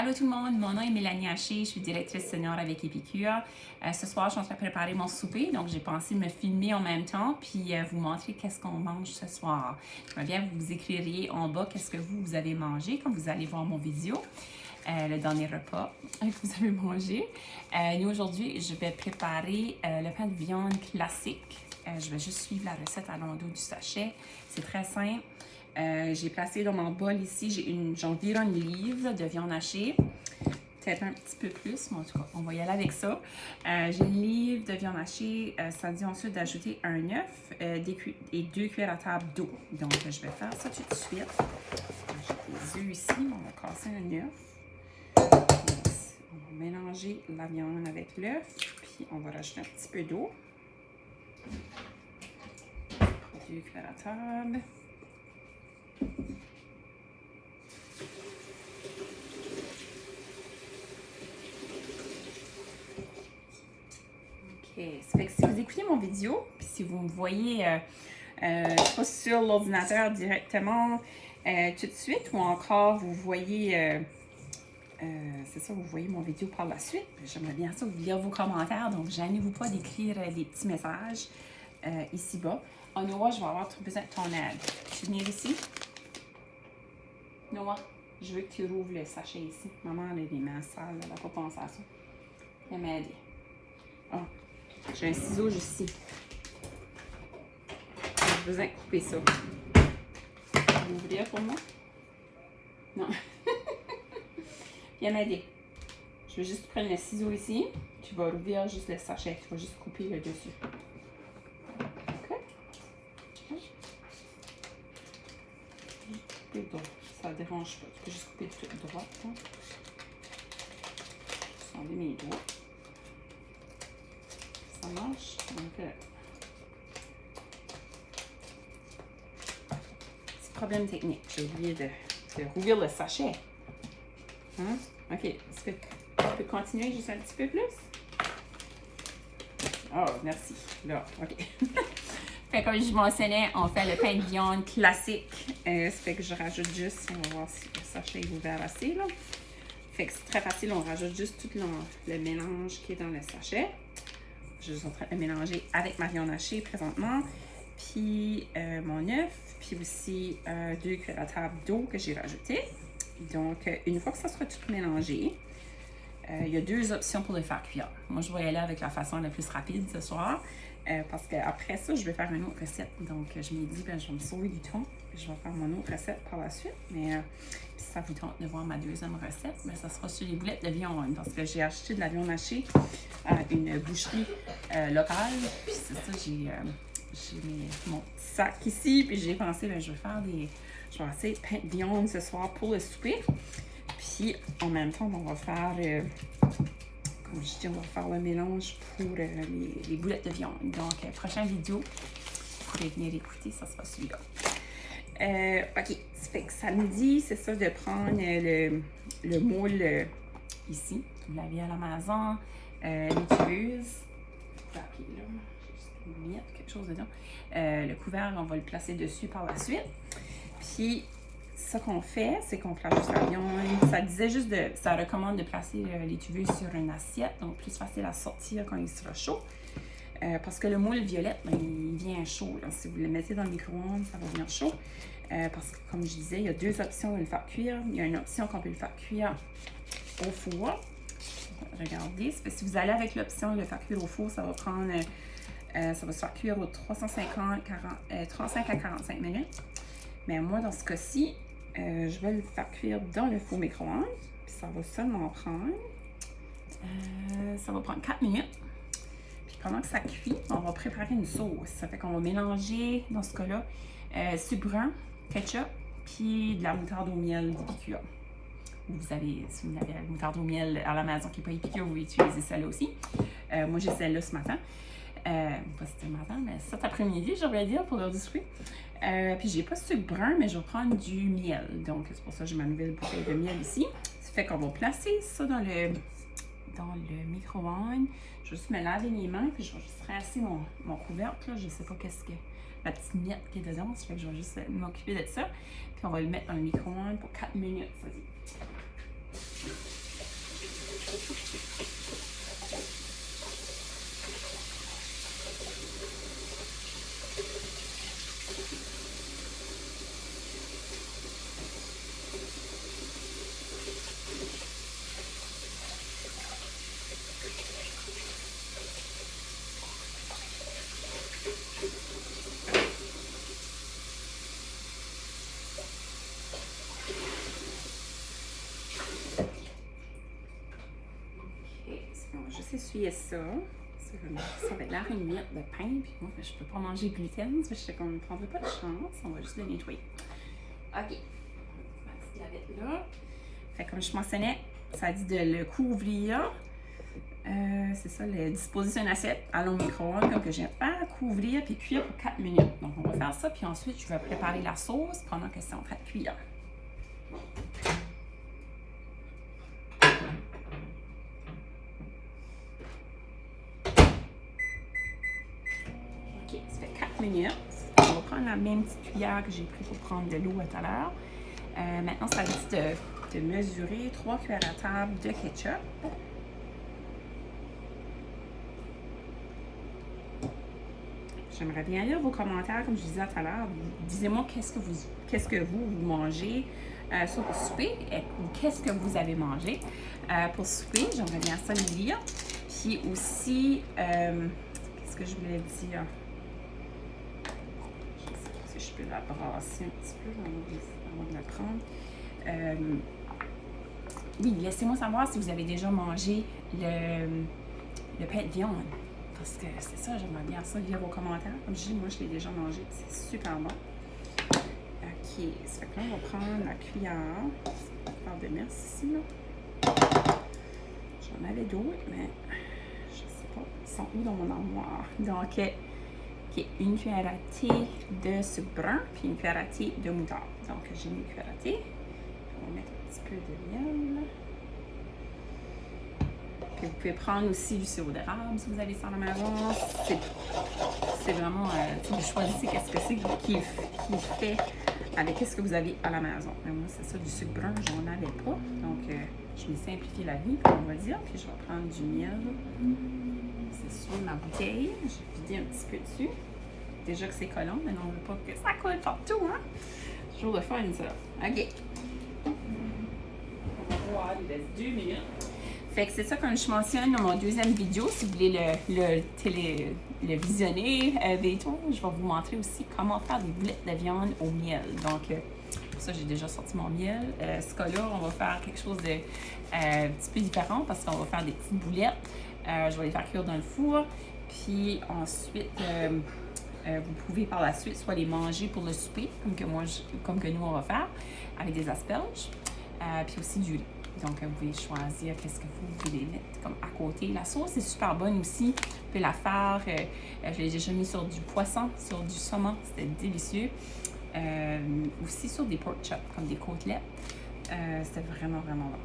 Allô tout le monde, mon nom est Mélanie Haché, je suis directrice senior avec Épicure. Ce soir, je suis en train de préparer mon souper, donc j'ai pensé me filmer en même temps puis vous montrer qu'est-ce qu'on mange ce soir. J'aimerais bien que vous écririez en bas qu'est-ce que vous avez mangé quand vous allez voir mon vidéo, le dernier repas que vous avez mangé. Nous aujourd'hui, je vais préparer le pain de viande classique. Je vais juste suivre la recette à l'endos du sachet. C'est très simple. J'ai placé dans mon bol ici, j'ai environ une livre de viande hachée. Peut-être un petit peu plus, mais en tout cas, on va y aller avec ça. J'ai une livre de viande hachée. Ça dit ensuite d'ajouter un œuf et 2 cuillères à table d'eau. Donc, je vais faire ça tout de suite. J'ai des œufs ici. On va casser un œuf. On va mélanger la viande avec l'œuf. Puis, on va rajouter un petit peu d'eau. 2 cuillères à table. Ça fait que si vous écoutez mon vidéo, puis si vous me voyez pas sur l'ordinateur directement tout de suite, ou encore vous voyez, c'est ça, vous voyez mon vidéo par la suite, j'aimerais bien ça vous lire vos commentaires, donc gênez-vous pas d'écrire des petits messages ici-bas. Noah, je vais avoir besoin de ton aide. Tu veux venir ici? Noah, je veux que tu rouvres le sachet ici. Maman, elle a des mains sales, elle n'a pas pensé à ça. Viens m'aider. Oh. J'ai un ciseau juste ici. J'ai besoin de couper ça. Tu veux ouvrir pour moi? Non. Viens m'aider. Je vais juste prendre le ciseau ici. Tu vas ouvrir juste le sachet. Tu vas juste couper le dessus. OK? Couper droit. Ça ne dérange pas. Tu peux juste couper tout droit. Hein? Je vais mes doigts. Ça marche. Donc, c'est problème technique. J'ai oublié de rouvrir le sachet. Hein? OK. Est-ce que tu peux continuer juste un petit peu plus? Oh, merci. Là, OK. Fait comme je mentionnais, on fait le pain de viande classique. Ça fait que je rajoute juste, on va voir si le sachet est ouvert assez, là. Fait que c'est très facile, on rajoute juste tout le mélange qui est dans le sachet. Je suis en train de mélanger avec ma viande hachée présentement, puis mon œuf, puis aussi 2 cuillères à table d'eau que j'ai rajouté. Donc, une fois que ça sera tout mélangé, il y a 2 options pour le faire cuire. Moi, je vais y aller avec la façon la plus rapide ce soir, parce qu'après ça, je vais faire une autre recette. Donc, je m'ai dit, je vais me sauver du temps, puis je vais faire mon autre recette par la suite. Mais si ça vous tente de voir ma deuxième recette, ça sera sur les boulettes de viande, parce que j'ai acheté de la viande hachée à une boucherie locale. Puis c'est ça, j'ai mon petit sac ici, puis j'ai pensé, je vais faire je vais essayer de pain de viande ce soir pour le souper. Puis en même temps, on va faire, comme je dis, on va faire le mélange pour les boulettes de viande. Donc, prochaine vidéo, vous pourrez venir écouter, ça sera celui-là. OK, ça fait que samedi, c'est ça de prendre le moule ici. Vous l'avez à la maison, l'étuveuse. OK, là, juste une miette, quelque chose dedans. Le couvert, on va le placer dessus par la suite. Puis, ce qu'on fait, c'est qu'on place juste la viande. Ça disait juste ça recommande de placer l'étuveuse sur une assiette, donc plus facile à sortir quand il sera chaud. Parce que le moule violette, il vient chaud. Là. Si vous le mettez dans le micro-ondes, ça va venir chaud. Parce que, comme je disais, il y a 2 options de le faire cuire. Il y a une option qu'on peut le faire cuire au four. Regardez, si vous allez avec l'option de le faire cuire au four, ça va prendre, ça va se faire cuire aux 35 à 45 minutes. Mais moi, dans ce cas-ci, je vais le faire cuire dans le four micro-ondes. Puis ça va seulement prendre, ça va prendre 4 minutes. Puis pendant que ça cuit, on va préparer une sauce. Ça fait qu'on va mélanger, dans ce cas-là, sucre brun, ketchup, puis de la moutarde au miel d'Épicure. Si vous avez la moutarde au miel à la maison qui n'est pas Épicure, vous utilisez celle-là aussi. Moi, j'ai celle-là ce matin. Pas ce matin, mais cet après-midi, j'aurais dire, pour l'heure du souper. Puis j'ai pas de sucre brun, mais je vais prendre du miel. Donc, c'est pour ça que j'ai ma nouvelle bouteille de miel ici. Ça fait qu'on va placer ça dans le micro-ondes. Je vais juste me laver les mains, puis je vais juste rincer mon couvercle. Là. Je sais pas qu'est-ce que la petite miette qui est dedans. Ça fait que je vais juste m'occuper de ça. Puis on va le mettre dans le micro-ondes pour 4 minutes, ça dit. essuyé ça. Ça avait l'air une miette de pain, puis moi, je peux pas manger gluten, je sais qu'on ne prendrait pas de chance, on va juste le nettoyer. OK. Ma petite lavette là. Fait comme je mentionnais, ça dit de le couvrir. C'est ça, le disposition une assiette à l'eau micro-ondes, comme que je viens de faire, couvrir puis cuire pour 4 minutes. Donc, on va faire ça, puis ensuite, je vais préparer la sauce pendant que c'est en train de cuire. OK, ça fait 4 minutes. On va prendre la même petite cuillère que j'ai pris pour prendre de l'eau tout à l'heure. Maintenant, ça dit de mesurer 3 cuillères à table de ketchup. J'aimerais bien lire vos commentaires, comme je disais tout à l'heure. Disez-moi qu'est-ce que vous mangez sur le souper ou qu'est-ce que vous avez mangé pour souper. J'aimerais bien ça le lire. Puis aussi, qu'est-ce que je voulais dire? Je ne sais pas si je peux la brasser un petit peu avant de la prendre. Oui, laissez-moi savoir si vous avez déjà mangé le pain de viande. Parce que c'est ça, j'aimerais bien ça, lire vos commentaires. Comme je dis, moi, je l'ai déjà mangé, c'est super bon. OK, ça fait que là, on va prendre la cuillère. Faire de messe ici, là. J'en avais d'autres, mais je sais pas. Ils sont où dans mon armoire? Donc, OK, une cuillère à thé de sucre brun, puis une cuillère à thé de moutarde. Donc, j'ai mis une cuillère à thé. On va mettre un petit peu de miel. Puis vous pouvez prendre aussi du sirop d'érable si vous avez ça à la maison. C'est vraiment, vous choisissez qu'est-ce que c'est qui fait avec qu'est-ce que vous avez à la maison. Mais moi, c'est ça, du sucre brun, j'en avais pas. Donc, je m'ai simplifié la vie, on va dire. Puis je vais prendre du miel. C'est sur ma bouteille. J'ai vidé un petit peu dessus. Déjà que c'est collant, mais non, on ne veut pas que ça colle partout, hein? Toujours de fun, ça. OK. On va voir, il reste 2 minutes. Fait que c'est ça, comme je mentionne dans mon deuxième vidéo, si vous voulez le visionner, je vais vous montrer aussi comment faire des boulettes de viande au miel. Donc, pour ça, j'ai déjà sorti mon miel. Ce cas-là, on va faire quelque chose de un petit peu différent parce qu'on va faire des petites boulettes. Je vais les faire cuire dans le four. Puis ensuite, vous pouvez par la suite soit les manger pour le souper, comme que nous, on va faire, avec des asperges, puis aussi du riz. Donc, vous pouvez choisir qu'est-ce que vous voulez mettre comme à côté. La sauce est super bonne aussi. Vous pouvez la faire. Je l'ai déjà mis sur du poisson, sur du saumon. C'était délicieux. Aussi sur des pork chops, comme des côtelettes. C'était vraiment, vraiment bon.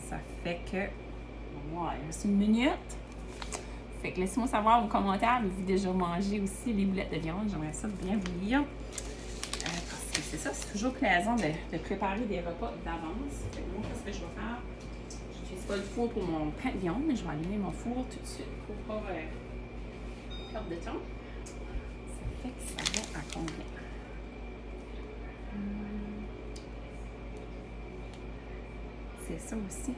Ça fait que... Ouais, il reste 1 minute. Fait que laissez-moi savoir vos commentaires. Avez-vous déjà mangé aussi les boulettes de viande? J'aimerais ça bien vous lire. Parce que c'est ça, c'est toujours plaisant de préparer des repas d'avance. Moi, qu'est-ce que je vais faire? Je n'utilise pas le four pour mon pain de viande, mais je vais allumer mon four tout de suite pour pas perdre de temps. Ça fait que ça va à combien? C'est ça aussi.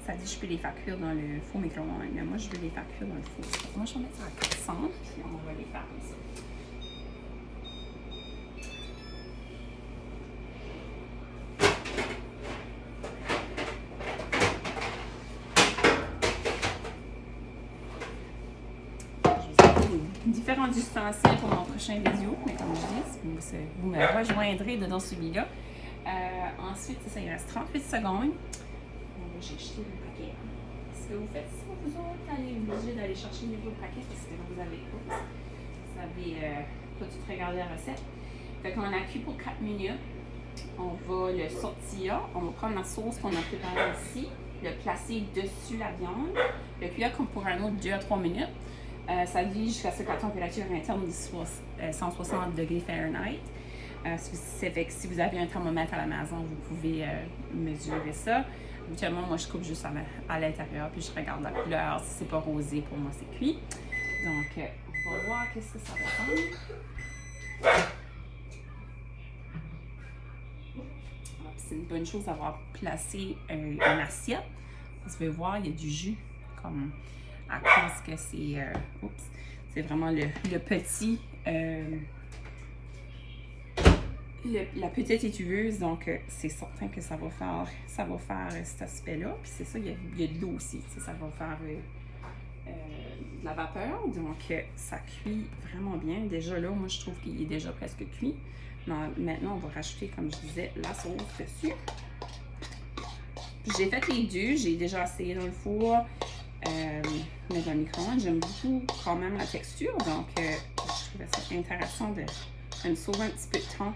Ça dit que je peux les faire cuire dans le four micro-ondes, mais moi, je vais les faire cuire dans le four. Moi, je vais mettre ça à 400, puis on va les faire comme ça. Différents ustensiles pour mon prochain vidéo, mais comme je dis, vous me rejoindrez dans celui-là. Ensuite, ça, il reste 38 secondes. J'ai jeté le paquet. Est-ce que vous faites ça, vous autres, quand vous êtes obligé d'aller chercher le nouveau paquet parce que vous avez pas tout regardé la recette? Fait qu'on a cuit pour 4 minutes. On va le sortir. On va prendre la sauce qu'on a préparée ici, le placer dessus la viande, le cuire comme pour un autre 2 à 3 minutes. Ça dit jusqu'à ce que la température interne de 160 degrés Fahrenheit. Fait que si vous avez un thermomètre à la maison, vous pouvez mesurer ça. Habituellement, moi, je coupe juste à l'intérieur, puis je regarde la couleur. Si c'est pas rosé, pour moi, c'est cuit. Donc, on va voir qu'est-ce que ça va prendre. C'est une bonne chose d'avoir placé une assiette. Vous pouvez voir, il y a du jus, comme à cause que c'est vraiment le petit la petite étuveuse, donc c'est certain que ça va faire cet aspect-là. Puis c'est ça, il y a de l'eau aussi, ça va faire de la vapeur, donc ça cuit vraiment bien. Déjà là, moi je trouve qu'il est déjà presque cuit. Maintenant, on va rajouter, comme je disais, la sauce dessus. J'ai fait les deux, j'ai déjà essayé dans le four, mais dans le micro-ondes, j'aime beaucoup quand même la texture, donc je trouvais ça intéressant de me sauver un petit peu de temps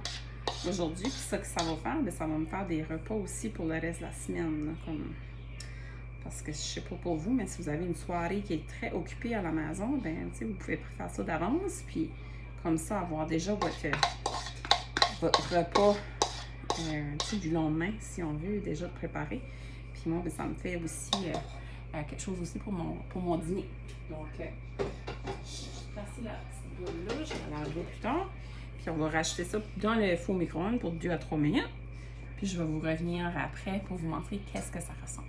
aujourd'hui. Puis ça que ça va faire, bien, ça va me faire des repas aussi pour le reste de la semaine. Là, parce que je sais pas pour vous, mais si vous avez une soirée qui est très occupée à la maison, ben, vous pouvez faire ça d'avance, puis comme ça, avoir déjà votre repas du lendemain, si on veut, déjà préparé. Puis moi, ben, ça me fait aussi quelque chose aussi pour mon dîner. Donc, je vais passer la petite boule là, je vais l'enlever plus tard. Puis on va rajouter ça dans le four micro-ondes pour 2 à 3 minutes. Puis je vais vous revenir après pour vous montrer qu'est-ce que ça ressemble.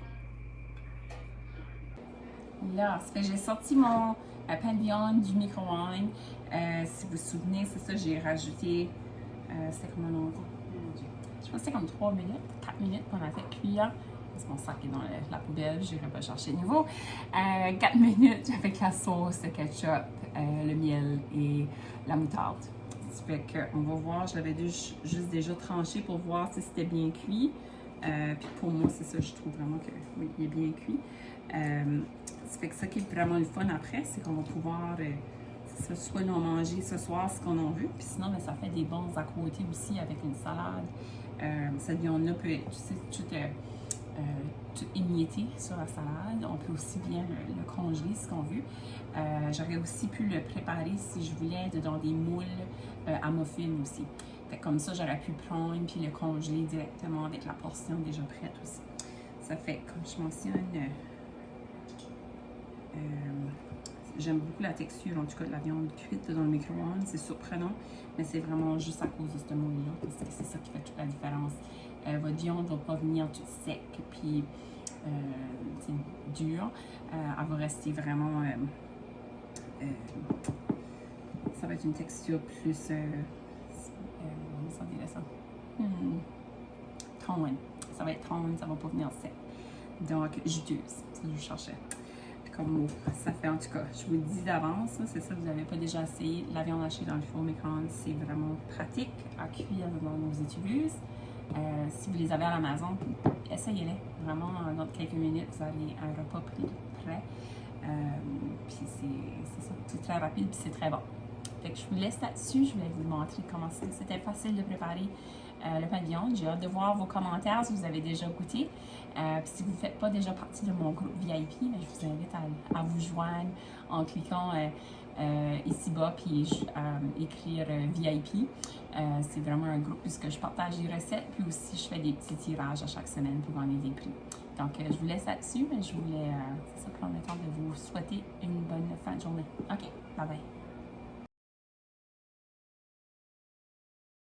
Là, ça fait j'ai sorti mon pain de viande du micro-ondes. Si vous vous souvenez, c'est ça, j'ai rajouté, c'était comment longtemps? Je pense que c'était comme 3 minutes, 4 minutes qu'on a fait cuire. Mon sac est dans la poubelle, je n'irai pas chercher de nouveau. 4 minutes avec la sauce, le ketchup, le miel et la moutarde. Ça fait qu'on va voir, je l'avais juste déjà tranché pour voir si c'était bien cuit. Puis pour moi, c'est ça, je trouve vraiment que oui, il est bien cuit. Ça fait que ça qui est vraiment le fun après, c'est qu'on va pouvoir soit nous manger ce soir ce qu'on en veut, puis sinon, ben, ça fait des bons à côté aussi avec une salade. Cette viande-là peut être tout émietté sur la salade. On peut aussi bien le congeler si on veut. J'aurais aussi pu le préparer si je voulais dans des moules à muffins aussi. Fait comme ça, j'aurais pu prendre puis le congeler directement avec la portion déjà prête aussi. Ça fait, comme je mentionne, j'aime beaucoup la texture, en tout cas, de la viande cuite dans le micro-ondes. C'est surprenant, mais c'est vraiment juste à cause de ce moule-là, parce que c'est ça qui fait toute la différence. Votre viande ne va pas venir toute sec, puis dure. Elle va rester vraiment... ça va être une texture plus... comment on dirait ça? Tonne. Ça va être tonne, ça va pas venir sec. Donc, juteuse, c'est ce que je cherchais. Comme mot. Ça fait, en tout cas, je vous le dis d'avance, c'est ça, vous n'avez pas déjà essayé la viande hachée dans le four micro-ondes, c'est vraiment pratique à cuire dans nos étuvuses. Si vous les avez à la maison, essayez-les. Vraiment, dans quelques minutes, vous avez un repas prêt. Puis c'est ça, c'est très rapide puis c'est très bon. Fait que je vous laisse là-dessus, je voulais vous montrer comment c'était facile de préparer le pain de viande. J'ai hâte de voir vos commentaires si vous avez déjà goûté. Puis si vous ne faites pas déjà partie de mon groupe VIP, mais je vous invite à vous joindre en cliquant ici-bas puis écrire VIP. C'est vraiment un groupe puisque je partage des recettes puis aussi je fais des petits tirages à chaque semaine pour gagner des prix. Donc je vous laisse là-dessus, mais je voulais prendre le temps de vous souhaiter une bonne fin de journée. OK, bye bye.